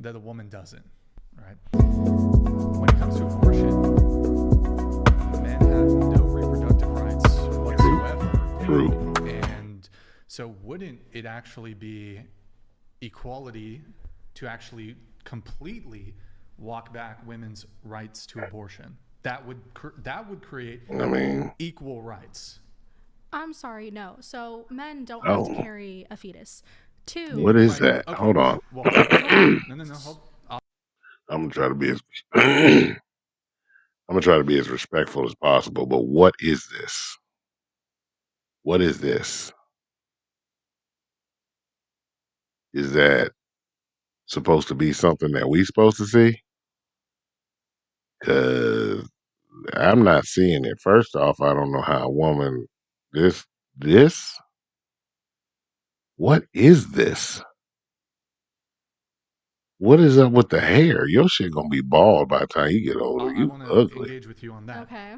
that a woman doesn't, right? When it comes to abortion, men have no reproductive rights True. whatsoever. True. And so, wouldn't it actually be equality to actually completely walk back women's rights to abortion? That would create I mean, equal rights. I'm sorry, no. So men don't have to oh, carry a fetus. Two, what is Right. that? Okay. Hold on. Well, no, no, no. Hold. I'm gonna try to be as I'm gonna try to be as respectful as possible. But what is this? What is this? Is that supposed to be something that we supposed to see? Because I'm not seeing it. First off, I don't know how a woman this this. What is this? What is up with the hair? Your shit gonna be bald by the time you get older. I You want to ugly. engage with you on that. okay.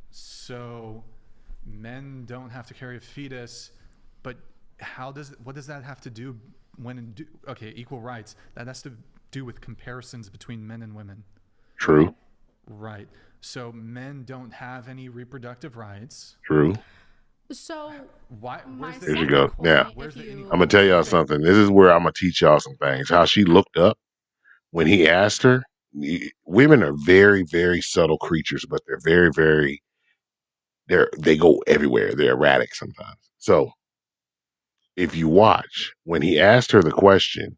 So, men don't have to carry a fetus, but what does that have to do okay, equal rights? That has to do with comparisons between men and women. True. Right. So men don't have any reproductive rights. True. So Why? my Where's the Here you second go. point, Now, Where's if the you I'm gonna tell y'all inequality? something. This is where I'm gonna teach y'all some things. How she looked up when he asked her. Women are very, very subtle creatures, but they're very, very. They go everywhere. They're erratic sometimes. So if you watch when he asked her the question,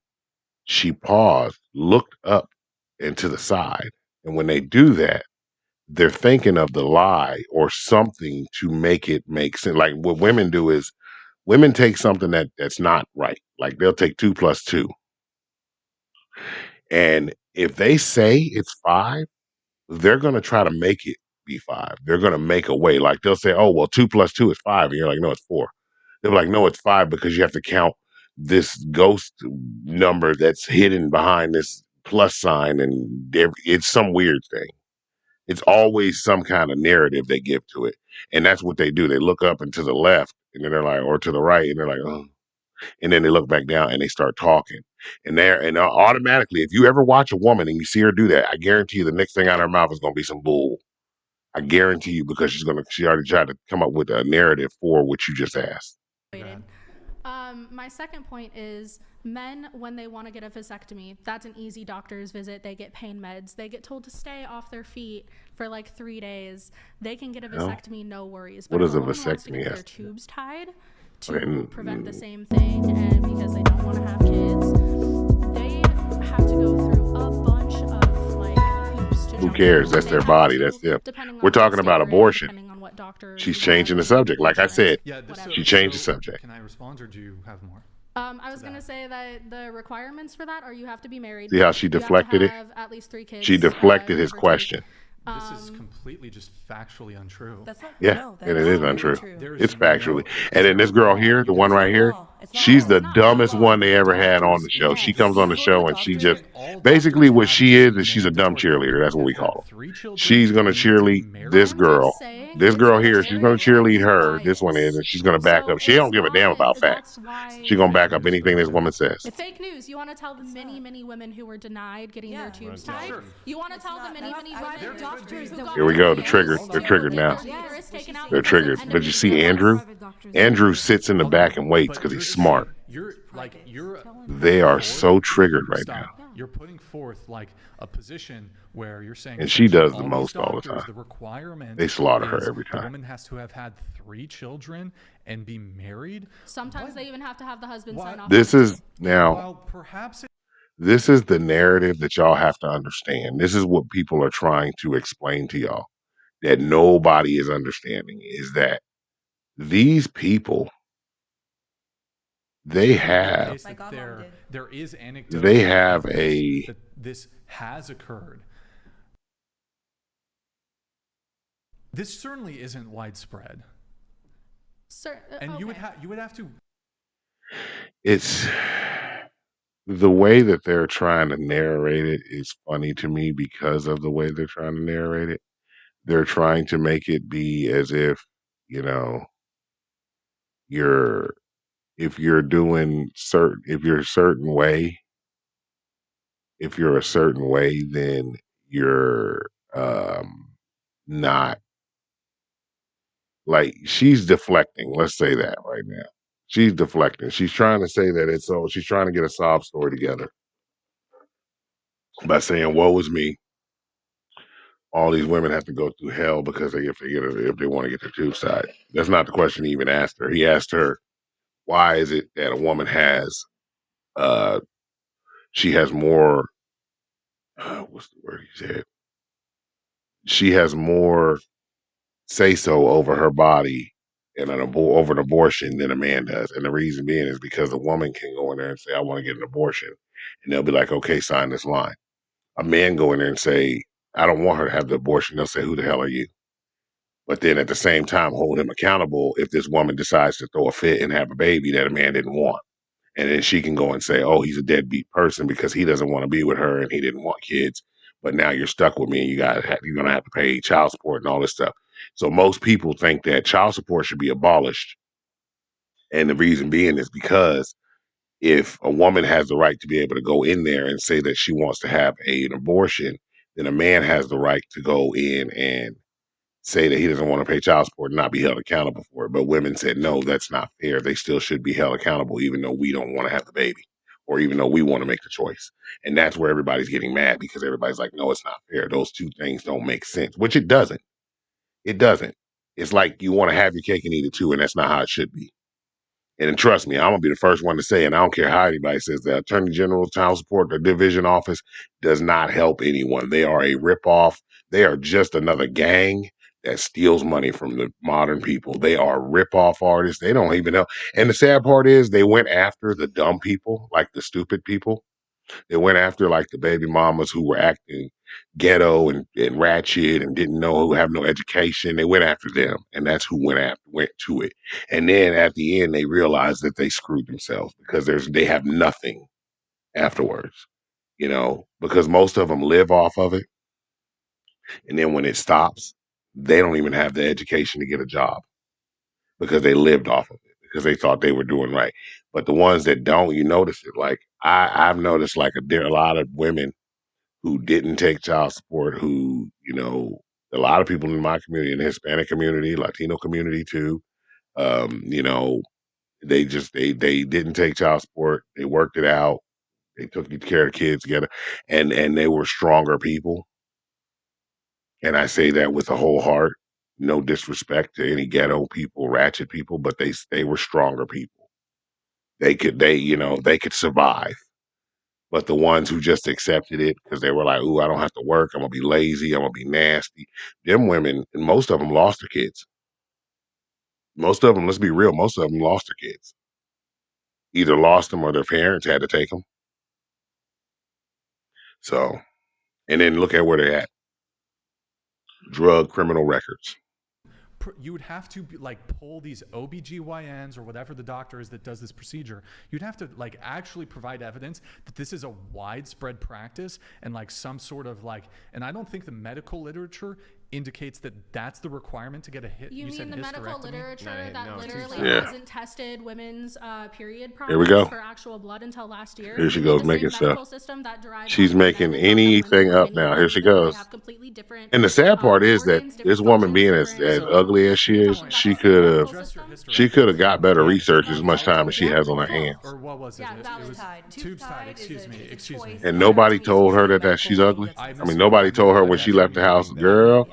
she paused, looked up and to the side, and when they do that, they're thinking of the lie or something to make it make sense. Like what women do is women take something that's not right. Like they'll take 2 plus 2. And if they say it's 5, they're gonna try to make it be 5. They're gonna make a way. Like they'll say, "Oh, well, 2 plus 2 is 5." And you're like, "No, it's 4." They're like, "No, it's 5 because you have to count this ghost number that's hidden behind this plus sign and it's some weird thing." It's always some kind of narrative they give to it. And that's what they do. They look up and to the left and then they're like, or to the right, and they're like, oh, and then they look back down and they start talking. And automatically, if you ever watch a woman and you see her do that, I guarantee you the next thing out of her mouth is gonna be some bull. I guarantee you because she already tried to come up with a narrative for what you just asked. waited. My second point is men, when they want to get a vasectomy, that's an easy doctor's visit. They get pain meds. They get told to stay off their feet for like 3 days. They can get a You know? vasectomy, no worries. What But if does a a woman wants to vasectomy get their have to do? tubes tied Okay, to prevent the same thing and because they don't want to have kids, they have to go through a bunch of like hoops to who jump cares? through. That's They their have body. to, That's them. depending We're on what talking state about you're in, abortion. depending on what doctor She's you have changing the and subject. Like I insurance, said, Yeah. whatever. she changed the subject. Can I respond, or do you have more? I was gonna say that the requirements for that are you have to be married, See how she you have to deflected it? have at least 3 kids, She deflected his give or take. question. This is completely just factually untrue. That's not Yeah, no, and that's it is not untrue. true. There is It's factually. no. And Is then there this a girl law? here, the You one guys It's are right not here, law. It's not she's law. the It's not. It's dumbest law. one they ever had on Doctors, the show. Yes. She comes on the Go to show a and she doctor. just all basically doctors what have she this is she's a dumb mandatory cheerleader. That's what we to have call her. 3 children. She's gonna You need to be cheerlead this married. I'm girl. just saying This it's girl a here, she's gonna very cheerlead heavy her. This one is, bias. and she's gonna back So up. She don't it's give a damn not. about That's facts. why She gonna back Fake up news, anything but this okay. woman says. it's fake news. You want to tell the many, not. many women who were denied getting their Yeah. tubes Right. tied? Sure. You want to It's tell the not. many, That's many private women doctors who that got Here we their go. They're hands triggered. to They're triggered get now. their uterus taken out They're because of triggered. But you see endometriosis. Andrew? Andrew sits in the Okay, back and waits but because you're he's smart. saying- You're like you're. They putting are forth- so triggered right Stop. now. You're putting forth like a position where you're saying, And she essentially does the all most these all the doctors, time. the requirement They slaughter her is every the time. woman has to have had 3 children and be married. Sometimes they even have to have the husband Why- sign off. This on it, is too. now While perhaps this is the narrative that y'all have to understand. This is what people are trying to explain to y'all that nobody is understanding is that these people they in the have case My that godmom did. there is anecdotal they have evidence a that this has occurred. This certainly isn't widespread, and you would have to. it's the way that they're trying to narrate it is funny to me because of the way they're trying to narrate it. They're trying to make it be as if, you know, you're if you're doing certain if you're a certain way, if you're a certain way, then you're not like she's deflecting. Let's say that right now. She's deflecting. She's trying to say that it's so she's trying to get a sob story together by saying, "Woe is me. All these women have to go through hell because if they want to get their tube side." That's not the question he even asked her. He asked her, "Why is it that a woman has uh she has more what's the word he said? She has more say so over her body and over an abortion than a man does." And the reason being is because a woman can go in there and say, "I want to get an abortion," and they'll be like, "Okay, sign this line." A man go in there and say, "I don't want her to have the abortion." They'll say, "Who the hell are you?" But then at the same time, hold him accountable if this woman decides to throw a fit and have a baby that a man didn't want. And then she can go and say, "Oh, he's a deadbeat person because he doesn't want to be with her and he didn't want kids. But now you're stuck with me and you're gonna have to pay child support and all this stuff." So most people think that child support should be abolished, and the reason being is because if a woman has the right to be able to go in there and say that she wants to have an abortion, then a man has the right to go in and say that he doesn't want to pay child support and not be held accountable for it. But women said, no, that's not fair. They still should be held accountable, even though we don't want to have the baby or even though we want to make the choice. And that's where everybody's getting mad because everybody's like, no, it's not fair. Those two things don't make sense, which it doesn't. It doesn't. It's like you want to have your cake and eat it too, and that's not how it should be. And trust me, I'm gonna be the first one to say, and I don't care how anybody says that Attorney General's Child Support, the division office, does not help anyone. They are a ripoff. They are just another gang that steals money from the modern people. They are ripoff artists. They don't even know. And the sad part is they went after the dumb people, like the stupid people. They went after like the baby mamas who were acting ghetto and ratchet and didn't know who have no education. They went after them, and that's who went to it. And then at the end, they realized that they screwed themselves because they have nothing afterwards. Because most of them live off of it, and then when it stops, they don't even have the education to get a job because they lived off of it because they thought they were doing right. But the ones that don't, you notice it. Like I've noticed, like there are a lot of women who didn't take child support, who, a lot of people in my community, in the Hispanic community, Latino community too, they didn't take child support. They worked it out. They took care of the kids together, and they were stronger people. And I say that with a whole heart. No disrespect to any ghetto people, ratchet people, but they were stronger people. They could survive. But the ones who just accepted it because they were like, "Ooh, I don't have to work. I'm gonna be lazy. I'm gonna be nasty." Them women, and most of them lost their kids. Most of them, let's be real, most of them lost their kids. Either lost them or their parents had to take them. So, and then look at where they're at. Drug criminal records. You would have to pull these OBGYNs or whatever the doctor is that does this procedure. You'd have to actually provide evidence that this is a widespread practice and some sort of and I don't think the medical literature indicates that that's the requirement to get a hit. You mean the medical literature that literally Yeah. hasn't tested women's period Here we products go. for actual blood until last year? Here she goes The making same medical stuff. system that derived She's from making men and women anything up and now. Here she even though goes. they have completely different, And the sad part is that organs, this different woman functions, being as different- ugly as she is, she could have got better research as much time as she has on her hands. Or what was it? Yeah, It valid. was Tubes Tubes-tied, tied excuse me. And nobody told her that she's ugly. I mean, nobody told her when she left the house, "Girl,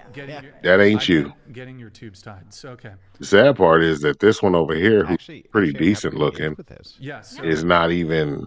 that ain't you." Getting your tubes tied. So, okay. The sad part is that this one over here, who's pretty I have decent to engage looking, with this. Yes. So is not even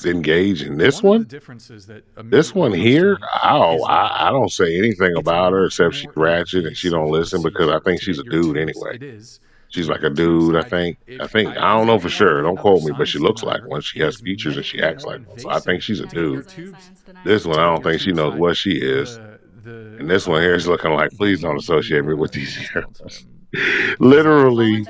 engaged in this one one. of the differences that This immediately one comes to here, me is that I don't say anything it's a about her much except she's more ratchet and she don't invasive listen because I procedure think to she's a get your dude tubes. anyway. It is. She's To like get a the tubes dude, I tied. think. If I don't know if for you sure. wanna be Don't another quote me, but she science looks like denier, one. She it has is features and she medically acts more like one. So I think she's a Yeah, dude. she's a Tubes. science denier. This one, To I get don't your think she tubes knows tied. what she is. And this one here is looking like, please don't associate me with these what's it called? heroes. Literally.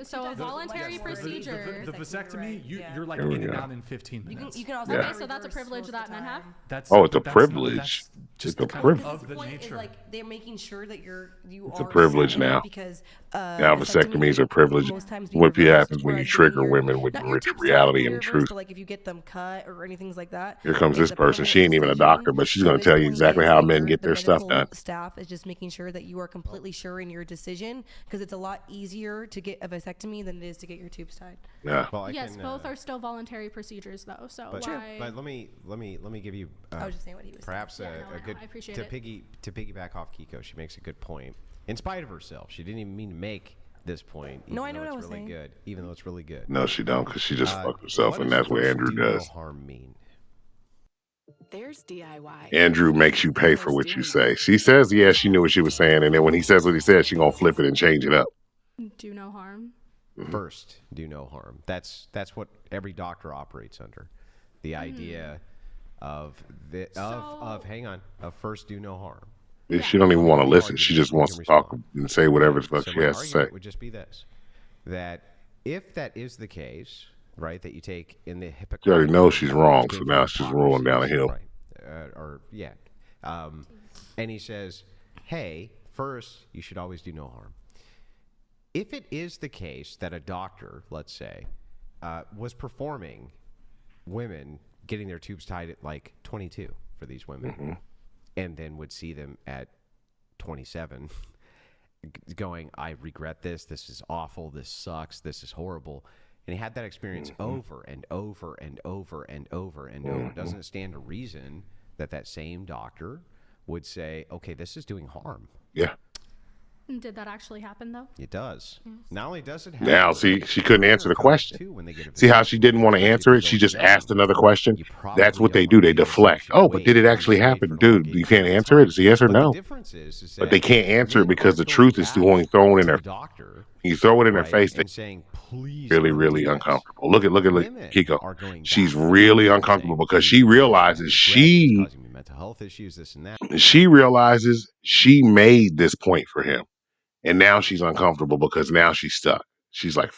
So a voluntary Yes. procedure. The vasectomy, Yeah. you're like There we in and go. out in 15 minutes. You can also Yeah. get Okay, so that's a reversed privilege most of that the men have? time. That's, Oh, it's a but that's not- privilege. that's just It's the a kind privilege. of Because the point nature. is like they're making sure that you It's a are privilege set in it now. because Now vasectomy vasectomies are privileged. most times be What reversed, happens when you whereas trigger getting your, women with not your rich tubes tied reality can be and reversed, truth? but like if you get them cut or anything like that, Here comes it's this a person. She ain't permanent even a decision. doctor, but she's So going to his tell you point exactly is, how like, men get the their stuff medical done. staff is just making sure that you are completely sure in your decision because it's a lot easier to get a vasectomy than it is to get your tubes tied. Yeah. Well, I Yes, can, both are still voluntary procedures, though. So But, why? but let me give you I was just saying what he was saying. perhaps Yeah, no, I a know. good I appreciate to it. piggyback off Kiko. She makes a good point. In spite of herself, she didn't even mean to make this point. No, even I know though what I it's was really saying. good. Even though it's really good. No, she don't, because she just fucked herself, What and does that's what first Andrew do no does. harm mean? There's DIY. Andrew makes you pay for what you say. She says, yeah, she knew what she was saying, and then when he says what he says, she gonna flip it and change it up. do no harm. First, do no harm. That's what every doctor operates under. The idea of hang on, of first do no harm. She don't even want to My listen. She just argument, wants you to can talk respond. and say whatever the fuck So she my has to say. argument would just be this: that if that is the case, right, that you take in the Hippocratic She already knows Oath, she's wrong, which so came now from she's rolling down a hill. Right, and he says, "Hey, first, you should always do no harm." If it is the case that a doctor, let's say, was performing women getting their tubes tied at like 22 for these women, and then would see them at 27 going, I regret this. This is awful. This sucks. This is horrible. And he had that experience over and over and over and over and over. Doesn't it stand to reason that that same doctor would say, okay, this is doing harm? Yeah. Did that actually happen, though? It does. Not only does it happen. Now, see, she couldn't answer the question. Too, when they get a See how vasectomy, she didn't want to especially answer if it? they're She just young. asked another question. You That's probably what they don't do. want They to do this, so you deflect. should Oh, but wait. did it You actually should wait happen? for an Dude, elongated you can't period of answer it. time. It's a yes or But no. the difference is But that they can't answer it men because the aren't truth going is going back thrown in to their the doctor, you throw it in their right, face. and saying, please Really, don't really do this. uncomfortable. Look at Women Kiko. are going She's back to the really doctor and uncomfortable saying, because "Please she don't do this. I realizes regret she it's causing me mental health issues, this and that." she made this point for him. And now she's uncomfortable because now she's stuck. She's like,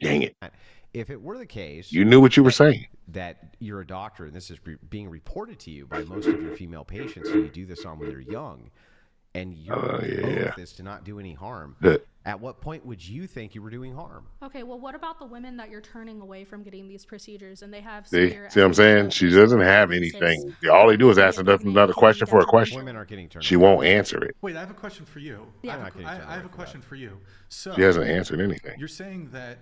dang it. If it were the case, You knew what you were saying. that you're a doctor and this is being reported to you by most of your female patients who you do this on when they're young, and your yeah. oath is to not do any harm, Good. at what point would you think you were doing harm? Okay, well, what about the women that you're turning away from getting these procedures and they have See severe what I'm saying? She endometriosis doesn't or have cysts, anything. All they do is can ask get another pregnant, can question be for a question. Women aren't getting turned She away. won't answer it. Wait, I have a question for you. Yeah. I'm not getting turned I have away a for question for you. So She hasn't answered anything. you're saying that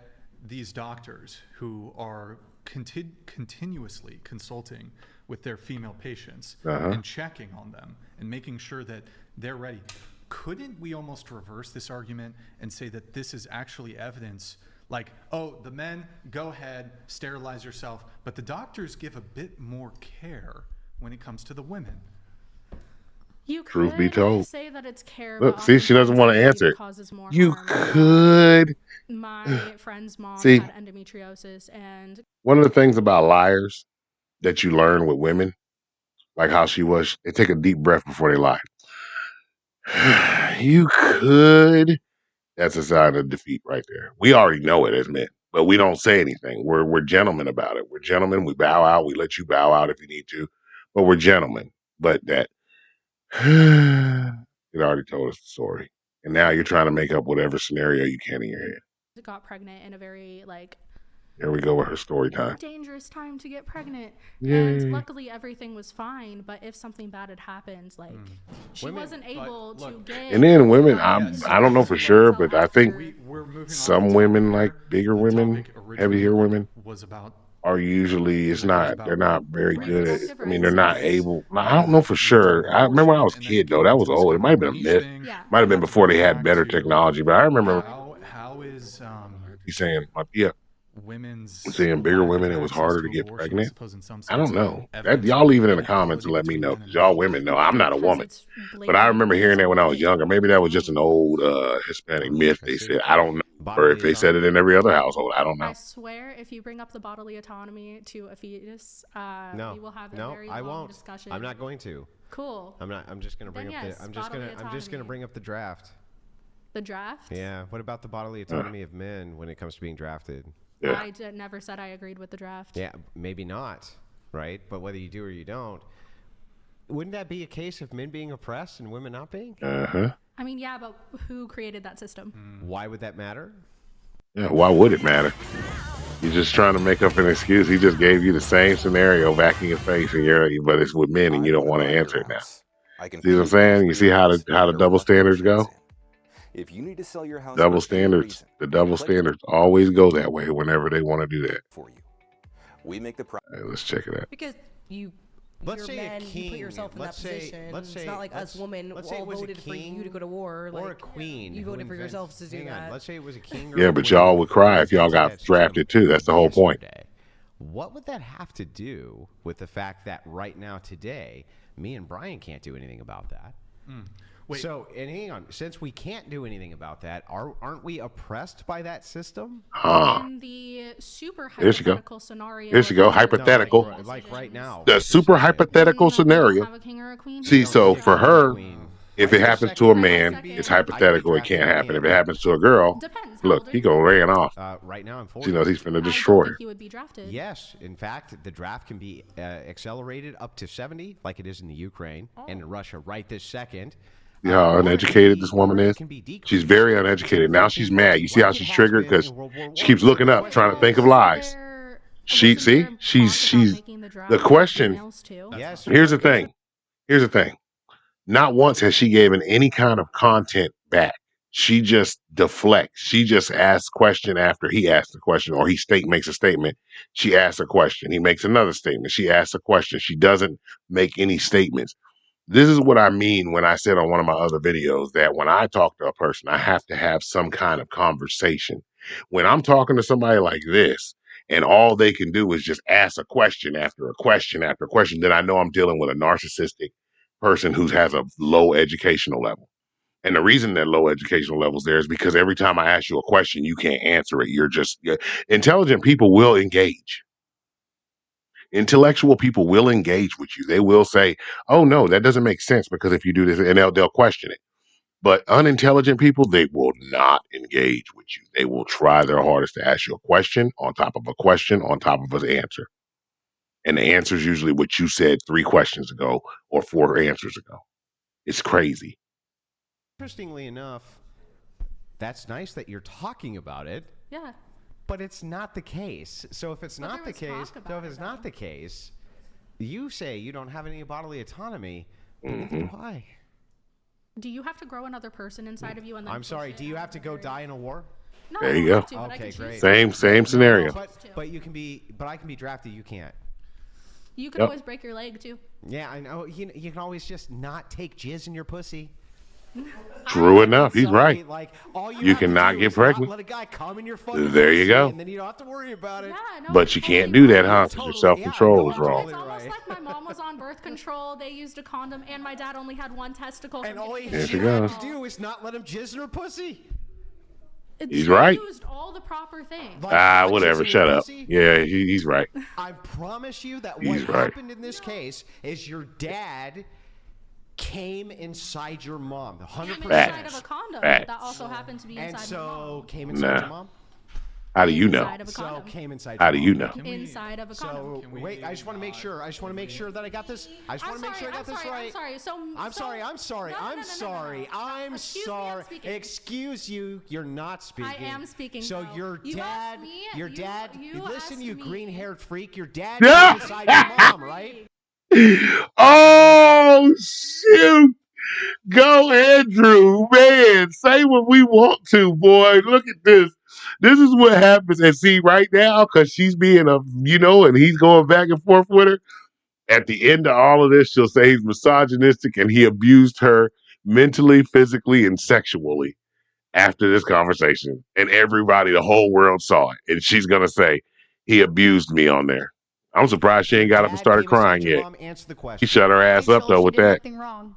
these doctors who are continuously consulting with their female patients and checking on them and making sure that they're ready, couldn't we almost reverse this argument and say that this is actually evidence? Like, oh, the men, go ahead, sterilize yourself, but the doctors give a bit more care when it comes to the women. You Truth could be told. say that it's care. Look, but see, she doesn't oftentimes want I to believe answer it it. causes more You harm. could. My friend's mom See. had endometriosis, and One of the things about liars that you learn with women, like how she was, they take a deep breath before they lie. You could. That's a sign of defeat right there. We already know it as men, but we don't say anything. We're gentlemen about it. We're gentlemen. We bow out. We let you bow out if you need to, but we're gentlemen. But that it already told us the story, and now you're trying to make up whatever scenario you can in your head. got pregnant in a very Here we go with her story time. dangerous time to get pregnant. Yay. And luckily everything was fine, but if something bad had happened, she Women- wasn't but able to look- get. And then women, Yes. I don't know for sure, but I think We're moving off some the women, topic like here. bigger The women, topic originally heavier women, was about are usually they're not very good at. Reproductive I mean, they're not rights. able. I don't know for sure. I remember when I was a kid though. That was old. It might have been a myth. Yeah. Might have been before they had better technology, but I remember How is he's saying, yeah, women's saying bigger lack of women, it was access harder to to get abortion, pregnant. suppose in some I don't sense know. That evidence y'all of leave it in the comments and let inequality me know, between men because and y'all women? women know I'm not a Because woman. it's But I remember hearing that when I was blatantly younger. Maybe that was just an old Hispanic myth. They said, I don't know, or if they said it in every other household, I don't know. I swear, if you bring up the bodily autonomy to a fetus, No, we will have a no, very I long won't. discussion. I'm not going to. Cool. I'm not. I'm just going to bring Then up yes, the. I'm just going bodily to. I'm just going to autonomy. bring up the draft. The draft? Yeah. What about the bodily autonomy of men when it comes to being drafted? Yeah. I never said I agreed with the draft. Yeah, maybe not, right? But whether you do or you don't, wouldn't that be a case of men being oppressed and women not being? I mean, yeah, but who created that system? Why would that matter? Yeah, why would it matter? You're just trying to make up an excuse. He just gave you the same scenario back in your face, but it's with men, and you don't want to answer it now. See what I'm saying? You see how the double standards go? If you need to sell your house, Double standards. The double standards always go that way whenever they want to do that. for you. We make the Hey, let's check it out. Because Let's you're say a men, you king. put yourself in Let's that say- position. let's It's say- not like us women let's say all it was a voted for you to king go to war. or a Like, queen. you who voted for invents- yourselves to do hang on, that. let's say it was a king. Or Yeah, a but queen y'all would who cry if y'all invented got that drafted system too. That's the whole point. yesterday. What would that have to do with the fact that right now, today, me and Brian can't do anything about that? Wait. So, and hang on, since we can't do anything about that, aren't we oppressed by that system? In the super There she go. hypothetical scenario. There she go. of Hypothetical. Like right now. The super hypothetical we don't scenario. have a king or a queen. See, We so don't for have a her, queen. if it happens to a man, it's hypothetical. It can't happen. If it happens to a girl, Depends. How look, old are he you? gonna ran off. Right now, I'm 40. She knows he's finna I destroy don't her. think he would be drafted. Yes, in fact, the draft can be accelerated up to 70, like it is in the Ukraine and in Russia right this second. See how Or it can uneducated be- this woman or it is? can be decreased. She's very uneducated. Now she's mad. You see how she's triggered because she keeps looking up, trying to think of lies. She see, she's the question. Yes. Here's the thing. Here's the thing. Not once has she given any kind of content back. She just deflects. She just asks question after he asks a question, or he makes a statement. She asks a question. He makes another statement. She asks a question. She doesn't make any statements. This is what I mean when I said on one of my other videos that when I talk to a person, I have to have some kind of conversation. When I'm talking to somebody like this, and all they can do is just ask a question after a question after a question, then I know I'm dealing with a narcissistic person who has a low educational level. And the reason that low educational levels there is because every time I ask you a question, you can't answer it. Intelligent people will engage. Intellectual people will engage with you. They will say, "Oh no, that doesn't make sense because if you do this," and they'll question it. But unintelligent people, they will not engage with you. They will try their hardest to ask you a question on top of a question on top of an answer. And the answer is usually what you said 3 questions ago or 4 answers ago. It's crazy. Interestingly enough, that's nice that you're talking about it, Yeah. but it's not the case. So if it's But not there the was case, talk about it, though. you say you don't have any bodily autonomy, but neither do I. Do you have to grow another person inside of you? And then I'm sorry, push do it you out have to of go your- die in a war? No, There I you don't have go. to, but I Okay, can great. choose Same scenario. But you can be, but I can be drafted. You can't. You can Yep. always break your leg too. Yeah, I know. You can always just not take jizz in your pussy. True enough. He's Sorry, right. Like all you You have to cannot do get is not pregnant. let a guy come in your fucking There you pussy, go. and then you don't have to worry about it. Yeah, no, But you totally can't do that, wrong. huh? 'Cause Totally, your self-control is yeah, I know, wrong. It's totally almost right. like my mom was on birth control. They used a condom, and my dad only had one testicle. And from all getting you There she pregnant. goes. have to do is not let him jizz in her pussy. He's She right. used all the proper things. Like, Ah, not whatever. jizzing Shut your up. pussy. Yeah, he's right. I promise you that He's what right. happened in this case is your dad came inside your mom. 100%. Inside of a condom. Facts. That also happened to be And inside so my came inside Nah. your mom. How do you know? Inside of a So condom. came inside. How your do mom. you know? Inside of a condom. So wait, I just want to make sure. I just want to make sure that I got this. I just want to make sure I got this right. I'm sorry. I'm sorry. I'm sorry. No, no, no, I'm no, no, no, sorry. no. I'm Excuse me, I'm sorry. speaking. Excuse you. You're not speaking. I am speaking, So though. your You dad, asked me, your you- dad. you Listen, asked you me. green-haired freak. Your dad Yeah. came inside your mom, right? Oh shoot! Go, Andrew, man. Say what we want to, boy. Look at this. This is what happens. And see, right now, because she's being and he's going back and forth with her. At the end of all of this, she'll say he's misogynistic and he abused her mentally, physically, and sexually after this conversation. And everybody, the whole world saw it. And she's going to say, he abused me on there. I'm surprised she ain't got up and Dad started came inside crying your yet. Mom, answer the He question. shut her ass up, though, with that. Nothing wrong.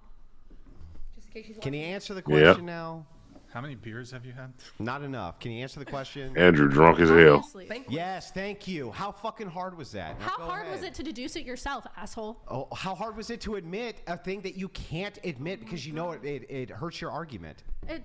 Can you answer the question now? How many beers have you had? Not enough. Can you answer the question? Andrew drunk as hell. Obviously. Yes, thank you. How fucking hard was that? Now How go hard was ahead. it to deduce it yourself, asshole? Oh, how hard was it to admit a thing that you can't admit because you know it hurts your argument?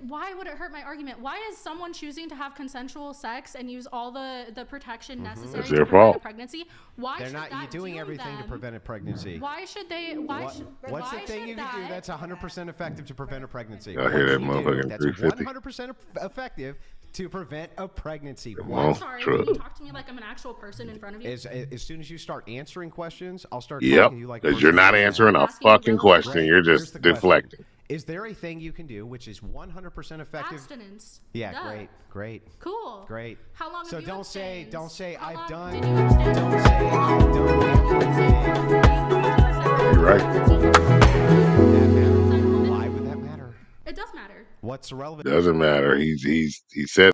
Why would it hurt my argument? Why is someone choosing to have consensual sex and use all the protection necessary It's to their prevent a fault. pregnancy? Why They're should not that doing doom everything to them? prevent a pregnancy. Why should they? Why What- should? What's the why thing should you can do that's 100% effective to prevent a pregnancy? I What hear that can you do motherfucking that's 350. 100% effective to prevent a pregnancy? Come What? on. Sorry, Trust. can you talk to me like I'm an actual person in front of you? As soon as you start answering questions, I'll start Yep, talking to you like a because you're person. not answering a Asking you fucking really question. great. You're Here's just the question. deflecting. Is there a thing you can do which is 100% effective? Abstinence. Yeah, Duh. great. Cool. Great. How long So have you don't say How I've long done. did you abstain? Don't say I've done everything. You're right. That matter. Why would that matter? It does matter. What's relevant? Doesn't matter. He said